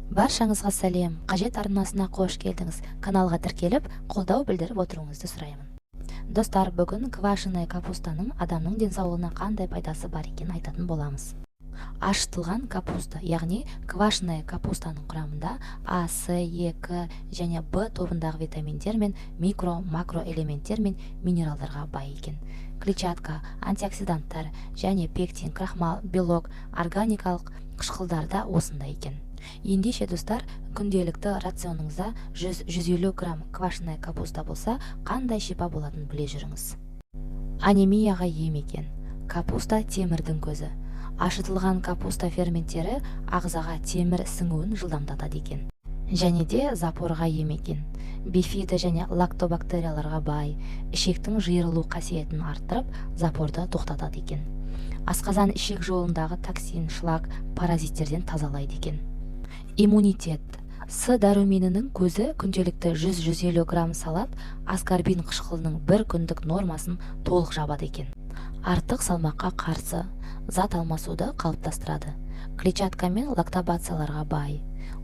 Баршаңызға сәлем, қажет арнасына қош келдіңіз. Каналға тіркеліп, қолдау білдіріп отыруыңызды сұраймын. Достар, бүгін квашеная капустаның адамның денсаулығына қандай пайдасы бар екенін айтатын боламыз. Ашытылған капуста, яғни квашеная капустаның құрамында А, С, Е, К және Б тобындағы витаминдер мен микро-макро элементтер мен минералдарға бай екен. Клетчатка, антиоксиданттар және пектин, крахмал, белок, органикалық қышқылдар да осында екен. Ендеше достар, күнделікті рационыңызда 100-150 грамм квашеная капуста болса, қандай шипа болатынын біле жүріңіз. Анемияға ем екен. Капуста темірдің көзі. Ашытылған капуста ферменттері ағзаға темір сіңуін жылдамдатады екен. Және де запорға ем екен. Бифида және лактобактерияларға бай, ішектің жиырылу қасиетін арттырып, запорды тоқтатады екен. Асқазан ішек жолындағы токсин, шлак, паразиттерден тазалайды екен. Иммунитет. С дәруменінің көзі күнделікті 100-150 грамм салат аскорбин қышқылының бір күндік нормасын толық жабады екен. Артық салмаққа қарсы зат алмасуды қалыптастырады. Клетчатка мен лактобацияларға бай.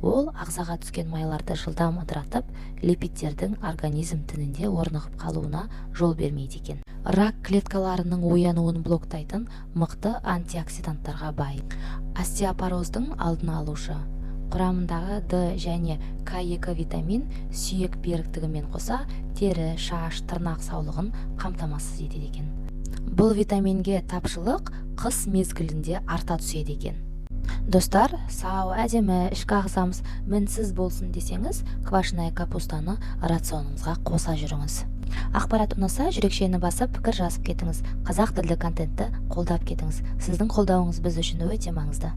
Ол ағзаға түскен майларды жылдам ыдыратып, липидтердің организм тінінде орнығып қалуына жол бермейді екен. Рак клеткаларының оянуын блоктайтын мықты антиоксиданттарға бай. Остеопороздың алдын алушы. Құрамындағы Д және К2 витамин сүйек беріктігімен қоса тері, шаш, тырнақ саулығын қамтамасыз етеді екен. Бұл витаминге тапшылық қыс мезгілінде арта түседі екен. Достар, сау, әдемі, ішкі ағзамыз мінсіз болсын десеңіз, квашеная капустаны рационыңызға қоса жүріңіз. Ақпарат ұнаса, жүрекшені басып, пікір жазып кетіңіз. Қазақ тілді контентті қолдап кетіңіз. Сіздің қолдауыңыз біз үшін өте маңызды.